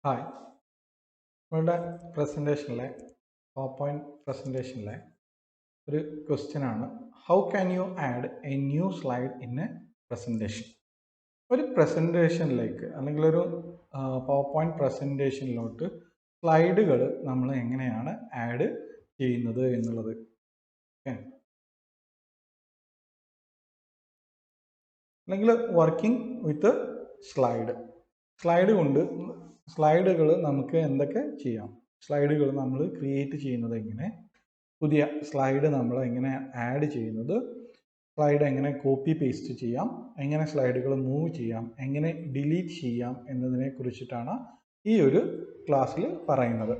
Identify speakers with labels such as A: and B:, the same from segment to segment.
A: Hi, നമ്മളുടെ പ്രസൻറ്റേഷനിലെ PowerPoint പ്രസൻറ്റേഷനിലെ ഒരു question ആണ്. How can you add A new slide in A presentation? ഒരു പ്രസൻറ്റേഷനിലേക്ക് അല്ലെങ്കിൽ ഒരു PowerPoint പ്രസൻറ്റേഷനിലോട്ട് സ്ലൈഡുകൾ നമ്മൾ എങ്ങനെയാണ് ആഡ് ചെയ്യുന്നത് എന്നുള്ളത്. ഓക്കെ, അല്ലെങ്കിൽ വർക്കിംഗ് വിത്ത് സ്ലൈഡുകൾ നമുക്ക് എന്തൊക്കെ ചെയ്യാം, സ്ലൈഡുകൾ നമ്മൾ ക്രിയേറ്റ് ചെയ്യുന്നത് എങ്ങനെ, പുതിയ സ്ലൈഡ് നമ്മൾ എങ്ങനെ ആഡ് ചെയ്യുന്നത്, സ്ലൈഡ് എങ്ങനെ കോപ്പി പേസ്റ്റ് ചെയ്യാം, എങ്ങനെ സ്ലൈഡുകൾ മൂവ് ചെയ്യാം, എങ്ങനെ ഡിലീറ്റ് ചെയ്യാം എന്നതിനെ കുറിച്ചിട്ടാണ് ഈ ഒരു ക്ലാസ്സിൽ പറയുന്നത്.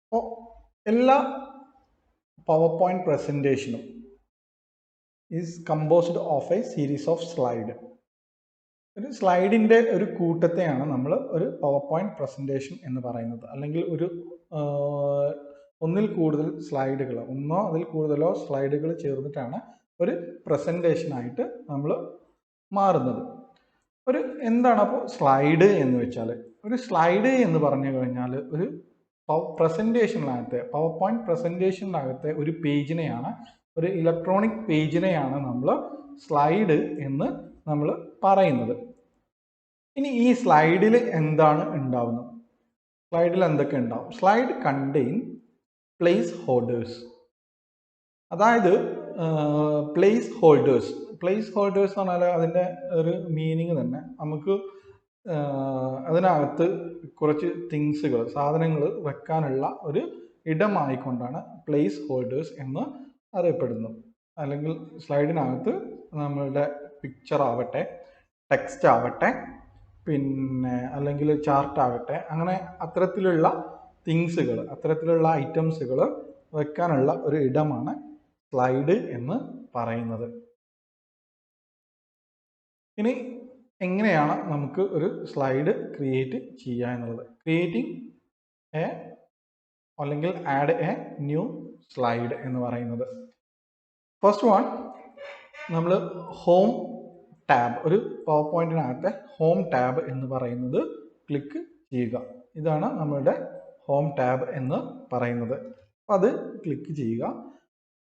A: അപ്പോൾ എല്ലാ PowerPoint പ്രസൻറ്റേഷനും is composed of a series of slide. ഒരു സ്ലൈഡിൻ്റെ ഒരു കൂട്ടത്തെയാണ് നമ്മൾ ഒരു PowerPoint പ്രസൻറ്റേഷൻ എന്ന് പറയുന്നത്. അല്ലെങ്കിൽ ഒരു ഒന്നിൽ കൂടുതൽ സ്ലൈഡുകൾ, ഒന്നോ അതിൽ കൂടുതലോ സ്ലൈഡുകൾ ചേർന്നിട്ടാണ് ഒരു പ്രസൻറ്റേഷനായിട്ട് നമ്മൾ മാറുന്നത്. എന്താണ് അപ്പോൾ സ്ലൈഡ് എന്ന് വെച്ചാൽ? ഒരു സ്ലൈഡ് എന്ന് പറഞ്ഞു കഴിഞ്ഞാൽ ഒരു പ്രസൻറ്റേഷനിനകത്തെ, PowerPoint പ്രസൻറ്റേഷനിനകത്തെ ഒരു പേജിനെയാണ്, ഒരു ഇലക്ട്രോണിക് പേജിനെയാണ് നമ്മൾ സ്ലൈഡ് എന്ന് നമ്മൾ പറയുന്നത്. ഇനി ഈ സ്ലൈഡിൽ എന്താണ് ഉണ്ടാവുന്നത്? സ്ലൈഡിൽ എന്തൊക്കെ ഉണ്ടാവും? Slide contain place holders. അതായത് പ്ലേസ് ഹോൾഡേഴ്സ് എന്ന് പറഞ്ഞാൽ അതിൻ്റെ ഒരു മീനിങ് തന്നെ നമുക്ക് അതിനകത്ത് കുറച്ച് തിങ്സുകൾ, സാധനങ്ങൾ വെക്കാനുള്ള ഒരു ഇടമായിക്കൊണ്ടാണ് പ്ലേസ് ഹോൾഡേഴ്സ് എന്ന് അറിയപ്പെടുന്നത്. അല്ലെങ്കിൽ സ്ലൈഡിനകത്ത് നമ്മളുടെ പിക്ചർ ആവട്ടെ, ടെക്സ്റ്റ് ആവട്ടെ, പിന്നെ അല്ലെങ്കിൽ ചാർട്ട് ആവട്ടെ, അങ്ങനെ അത്തരത്തിലുള്ള തിങ്സുകൾ, അത്തരത്തിലുള്ള ഐറ്റംസുകൾ വെക്കാനുള്ള ഒരു ഇടമാണ് സ്ലൈഡ് എന്ന് പറയുന്നത്. ഇനി എങ്ങനെയാണ് നമുക്ക് ഒരു സ്ലൈഡ് ക്രിയേറ്റ് ചെയ്യുക എന്നുള്ളത്? ക്രിയേറ്റിംഗ് അല്ലെങ്കിൽ ആഡ് എ ന്യൂ സ്ലൈഡ് എന്ന് പറയുന്നത്. ഫസ്റ്റ് വൺ, നമ്മൾ ഹോം ടാബ്, ഒരു PowerPointനകത്തെ ഹോം ടാബ് എന്ന് പറയുന്നത് ക്ലിക്ക് ചെയ്യുക. ഇതാണ് നമ്മളുടെ ഹോം ടാബ് എന്ന് പറയുന്നത്. അപ്പം അത് ക്ലിക്ക് ചെയ്യുക.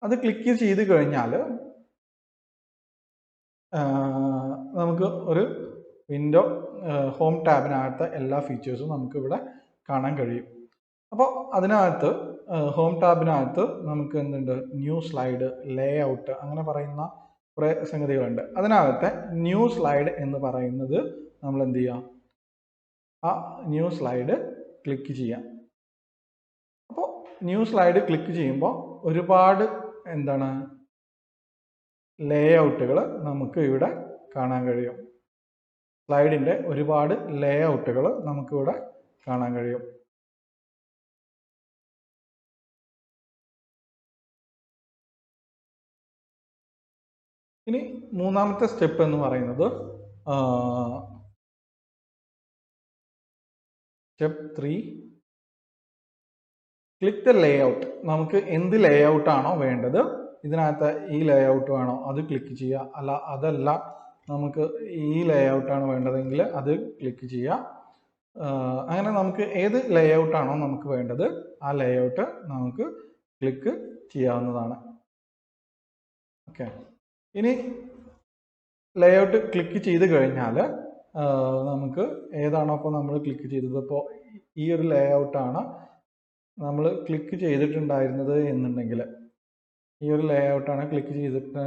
A: അത് ക്ലിക്ക് ചെയ്ത് കഴിഞ്ഞാൽ നമുക്ക് ഒരു വിൻഡോ, ഹോം ടാബിനകത്തെ എല്ലാ ഫീച്ചേഴ്സും നമുക്ക് ഇവിടെ കാണാൻ കഴിയും. അപ്പോൾ അതിനകത്ത് ഹോം ടാബിനകത്ത് നമുക്ക് എന്തുണ്ട്? ന്യൂ സ്ലൈഡ്, ലേ ഔട്ട്, അങ്ങനെ പറയുന്ന കുറേ സംഗതികളുണ്ട്. അതിനകത്തെ ന്യൂ സ്ലൈഡ് എന്ന് പറയുന്നത് നമ്മൾ എന്ത് ചെയ്യാം? ആ ന്യൂ സ്ലൈഡ് ക്ലിക്ക് ചെയ്യാം. അപ്പോൾ ന്യൂ സ്ലൈഡ് ക്ലിക്ക് ചെയ്യുമ്പോൾ ഒരുപാട് എന്താണ് ലേ ഔട്ടുകൾ നമുക്ക് ഇവിടെ കാണാൻ കഴിയും. സ്ലൈഡിൻ്റെ ഒരുപാട് ലേ ഔട്ടുകൾ നമുക്കിവിടെ കാണാൻ കഴിയും. ഇനി മൂന്നാമത്തെ സ്റ്റെപ്പ് എന്ന് പറയുന്നത് step 3, click the Leh out. നമുക്ക് എന്ത് ലേ ഔട്ടാണോ വേണ്ടത്, ഇതിനകത്ത് ഈ ലേ ഔട്ട് വേണോ അത് ക്ലിക്ക് ചെയ്യുക. അതല്ല നമുക്ക് ഈ ലേ ഔട്ടാണ് വേണ്ടതെങ്കിൽ അത് ക്ലിക്ക് ചെയ്യുക. അങ്ങനെ നമുക്ക് ഏത് ലേ ഔട്ടാണോ നമുക്ക് വേണ്ടത് ആ ലേ ഔട്ട് നമുക്ക് ക്ലിക്ക് ചെയ്യാവുന്നതാണ്. ഓക്കെ, ഇനി ലേ ഔട്ട് ക്ലിക്ക് ചെയ്ത് കഴിഞ്ഞാൽ നമുക്ക് ഏതാണോ അപ്പോൾ നമ്മൾ ക്ലിക്ക് ചെയ്തത്, ഇപ്പോൾ ഈ ഒരു ലേ ഔട്ടാണ് നമ്മൾ ക്ലിക്ക് ചെയ്തിട്ടുണ്ടായിരുന്നത് എന്നുണ്ടെങ്കിൽ, ഈ ഒരു ലേ ഔട്ടാണ് ക്ലിക്ക് ചെയ്തിട്ട്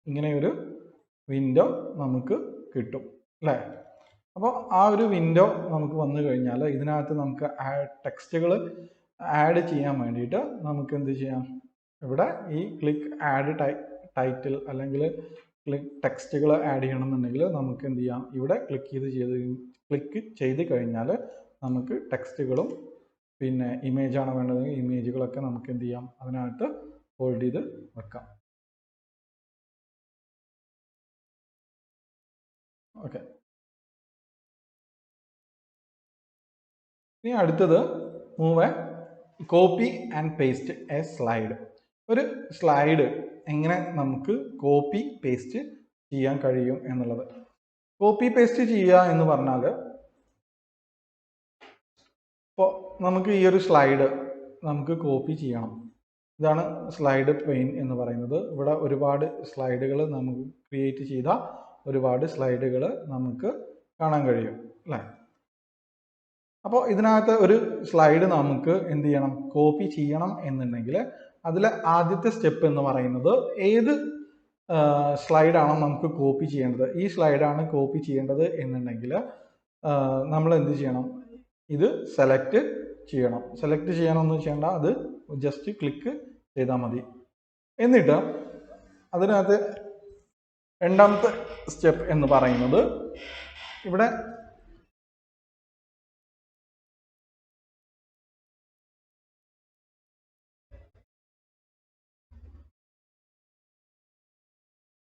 A: ഇങ്ങനെയൊരു വിൻഡോ നമുക്ക് കിട്ടും അല്ലേ? അപ്പോൾ ആ ഒരു വിൻഡോ നമുക്ക് വന്നു കഴിഞ്ഞാൽ ഇതിനകത്ത് നമുക്ക് ടെക്സ്റ്റുകൾ ആഡ് ചെയ്യാൻ വേണ്ടിയിട്ട് നമുക്ക് എന്ത് ചെയ്യാം? ഇവിടെ ഈ ക്ലിക്ക് ആഡ് ടൈറ്റിൽ അല്ലെങ്കിൽ ക്ലിക്ക് ടെക്സ്റ്റുകൾ ആഡ് ചെയ്യണമെന്നുണ്ടെങ്കിൽ നമുക്ക് എന്ത് ചെയ്യാം? ഇവിടെ ക്ലിക്ക് ചെയ്ത് കഴിഞ്ഞാൽ നമുക്ക് ടെക്സ്റ്റുകളും പിന്നെ ഇമേജാണ് വേണ്ടതെങ്കിൽ ഇമേജുകളൊക്കെ നമുക്ക് എന്ത് ചെയ്യാം? അതിനകത്ത് ഹോൾഡ് ചെയ്ത് വെക്കാം. ഓക്കെ, ഇനി അടുത്തത് move copy and paste A slide. ഒരു സ്ലൈഡ് എങ്ങനെ നമുക്ക് കോപ്പി പേസ്റ്റ് ചെയ്യാൻ കഴിയും എന്നുള്ളത്. കോപ്പി പേസ്റ്റ് ചെയ്യുക എന്ന് പറഞ്ഞാൽ അപ്പോൾ നമുക്ക് ഈ ഒരു സ്ലൈഡ് നമുക്ക് കോപ്പി ചെയ്യണം. ഇതാണ് സ്ലൈഡ് പെയിൻ എന്ന് പറയുന്നത്. ഇവിടെ ഒരുപാട് സ്ലൈഡുകൾ നമുക്ക് ക്രിയേറ്റ് ചെയ്ത ഒരുപാട് സ്ലൈഡുകൾ നമുക്ക് കാണാൻ കഴിയും അല്ലേ. അപ്പോൾ ഇതിനകത്ത് ഒരു സ്ലൈഡ് നമുക്ക് എന്ത് ചെയ്യണം, കോപ്പി ചെയ്യണം എന്നുണ്ടെങ്കിൽ അതിലെ ആദ്യത്തെ സ്റ്റെപ്പ് എന്ന് പറയുന്നത് ഏത് സ്ലൈഡാണോ നമുക്ക് കോപ്പി ചെയ്യേണ്ടത്, ഈ സ്ലൈഡാണ് കോപ്പി ചെയ്യേണ്ടത് എന്നുണ്ടെങ്കിൽ നമ്മൾ എന്ത് ചെയ്യണം, ഇത് സെലക്ട് ചെയ്യണം. സെലക്ട് ചെയ്യണമെന്ന് ചെയ്യേണ്ട, അത് ജസ്റ്റ് ക്ലിക്ക് ചെയ്താൽ മതി. എന്നിട്ട് അതിനകത്ത് രണ്ടാമത്തെ സ്റ്റെപ്പ് എന്ന് പറയുന്നത് ഇവിടെ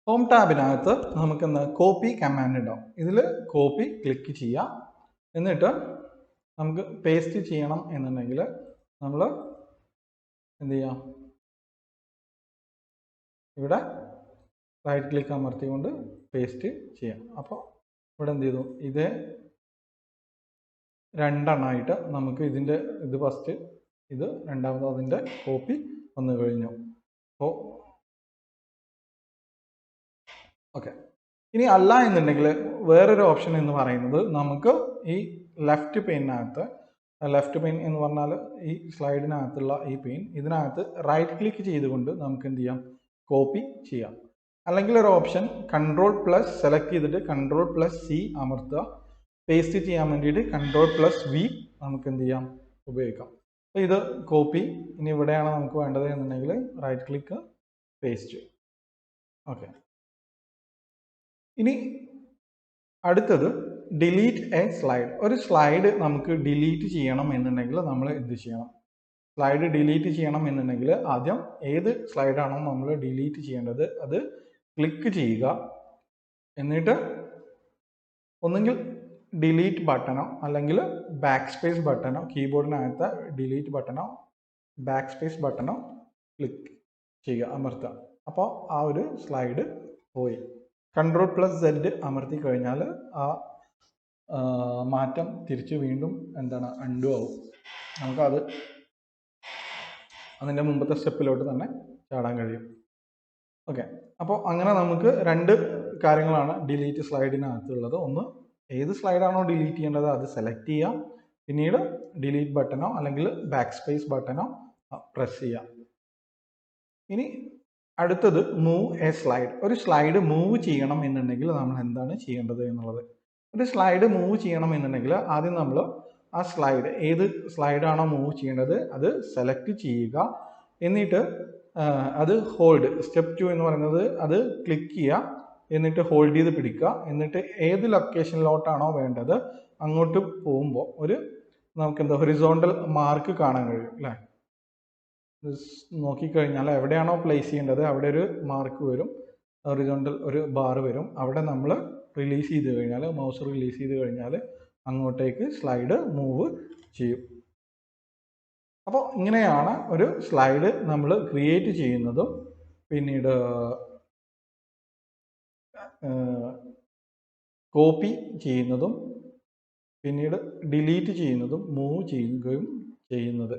A: ഹോം ടാബിനകത്ത് നമുക്ക് എന്താ കോപ്പി കമാൻഡ് ഉണ്ടാവും. ഇതിൽ കോപ്പി ക്ലിക്ക് ചെയ്യാം. എന്നിട്ട് നമുക്ക് പേസ്റ്റ് ചെയ്യണം എന്നുണ്ടെങ്കിൽ നമ്മൾ എന്ത് ചെയ്യാം, ഇവിടെ റൈറ്റ് ക്ലിക്ക് അമർത്തിക്കൊണ്ട് പേസ്റ്റ് ചെയ്യാം. അപ്പോൾ ഇവിടെ എന്ത് ചെയ്തു, ഇതേ രണ്ടെണ്ണമായിട്ട് നമുക്ക് ഇതിൻ്റെ ഇത് ഫസ്റ്റ്, ഇത് രണ്ടാമത് അതിൻ്റെ കോപ്പി വന്നു കഴിഞ്ഞു. അപ്പോൾ ഓക്കെ. ഇനി അല്ല എന്നുണ്ടെങ്കിൽ വേറൊരു ഓപ്ഷൻ എന്ന് പറയുന്നത് നമുക്ക് ഈ ലെഫ്റ്റ് പെയിനകത്ത്, ലെഫ്റ്റ് പെയിൻ എന്ന് പറഞ്ഞാൽ ഈ സ്ലൈഡിനകത്തുള്ള ഈ പെയിൻ, ഇതിനകത്ത് റൈറ്റ് ക്ലിക്ക് ചെയ്തുകൊണ്ട് നമുക്ക് എന്ത് ചെയ്യാം, കോപ്പി ചെയ്യാം. അല്ലെങ്കിൽ ഒരു ഓപ്ഷൻ Ctrl+ സെലക്ട് ചെയ്തിട്ട് Ctrl+C അമർത്തുക. പേസ്റ്റ് ചെയ്യാൻ വേണ്ടിയിട്ട് Ctrl+V നമുക്ക് എന്ത് ചെയ്യാം, ഉപയോഗിക്കാം. അപ്പോൾ ഇത് കോപ്പി. ഇനി ഇവിടെയാണ് നമുക്ക് വേണ്ടത് എന്നുണ്ടെങ്കിൽ റൈറ്റ് ക്ലിക്ക്, പേസ്റ്റ്. ഓക്കെ. ഇനി അടുത്തത് ഡിലീറ്റ് എ സ്ലൈഡ്. ഒരു സ്ലൈഡ് നമുക്ക് ഡിലീറ്റ് ചെയ്യണം എന്നുണ്ടെങ്കിൽ നമ്മൾ എന്ത് ചെയ്യണം, സ്ലൈഡ് ഡിലീറ്റ് ചെയ്യണം എന്നുണ്ടെങ്കിൽ ആദ്യം ഏത് സ്ലൈഡാണോ നമ്മൾ ഡിലീറ്റ് ചെയ്യേണ്ടത് അത് ക്ലിക്ക് ചെയ്യുക. എന്നിട്ട് ഒന്നുകിൽ ഡിലീറ്റ് ബട്ടണോ അല്ലെങ്കിൽ ബാക്ക് സ്പേസ് ബട്ടണോ, കീബോർഡിനകത്ത് ഡിലീറ്റ് ബട്ടണോ ബാക്ക് സ്പേസ് ബട്ടണോ ക്ലിക്ക് ചെയ്യുക, അമർത്തുക. അപ്പോൾ ആ ഒരു സ്ലൈഡ് പോയി. Ctrl+Z അമർത്തി കഴിഞ്ഞാൽ ആ മാറ്റം തിരിച്ച് വീണ്ടും എന്താണ്, അൺഡു ആവും. നമുക്കത് അതിൻ്റെ മുമ്പത്തെ സ്റ്റെപ്പിലോട്ട് തന്നെ ചാടാൻ കഴിയും. ഓക്കെ. അപ്പോൾ അങ്ങനെ നമുക്ക് രണ്ട് കാര്യങ്ങളാണ് ഡിലീറ്റ് സ്ലൈഡിനകത്തുള്ളത്. ഒന്ന്, ഏത് സ്ലൈഡാണോ ഡിലീറ്റ് ചെയ്യേണ്ടത് അത് സെലക്ട് ചെയ്യാം. പിന്നീട് ഡിലീറ്റ് ബട്ടണോ അല്ലെങ്കിൽ ബാക്ക് സ്പേസ് ബട്ടണോ പ്രസ് ചെയ്യാം. ഇനി അടുത്തത് മൂവ് എ സ്ലൈഡ്. ഒരു സ്ലൈഡ് മൂവ് ചെയ്യണം എന്നുണ്ടെങ്കിൽ നമ്മൾ എന്താണ് ചെയ്യേണ്ടത് എന്നുള്ളത്. ഒരു സ്ലൈഡ് മൂവ് ചെയ്യണം എന്നുണ്ടെങ്കിൽ ആദ്യം നമ്മൾ ആ സ്ലൈഡ്, ഏത് സ്ലൈഡാണോ മൂവ് ചെയ്യേണ്ടത് അത് സെലക്ട് ചെയ്യുക. എന്നിട്ട് അത് ഹോൾഡ്, സ്റ്റെപ്പ് 2 എന്ന് പറയുന്നത് അത് ക്ലിക്ക് ചെയ്യുക. എന്നിട്ട് ഹോൾഡ് ചെയ്ത് പിടിക്കുക. എന്നിട്ട് ഏത് ലൊക്കേഷനിലോട്ടാണോ വേണ്ടത് അങ്ങോട്ട് പോകുമ്പോൾ ഒരു നമുക്ക് എന്താ ഹൊറിസോണ്ടൽ മാർക്ക് കാണാൻ കഴിയും അല്ലേ. നോക്കിക്കഴിഞ്ഞാൽ എവിടെയാണോ പ്ലേസ് ചെയ്യേണ്ടത് അവിടെ ഒരു മാർക്ക് വരും, ഹൊറിസോണ്ടൽ ഒരു ബാർ വരും. അവിടെ നമ്മൾ റിലീസ് ചെയ്ത് കഴിഞ്ഞാൽ, മൗസ് റിലീസ് ചെയ്ത് കഴിഞ്ഞാൽ അങ്ങോട്ടേക്ക് സ്ലൈഡ് മൂവ് ചെയ്യും. അപ്പോൾ ഇങ്ങനെയാണ് ഒരു സ്ലൈഡ് നമ്മൾ ക്രിയേറ്റ് ചെയ്യുന്നതും പിന്നീട് കോപ്പി ചെയ്യുന്നതും പിന്നീട് ഡിലീറ്റ് ചെയ്യുന്നതും മൂവ് ചെയ്യുകയും ചെയ്യുന്നത്.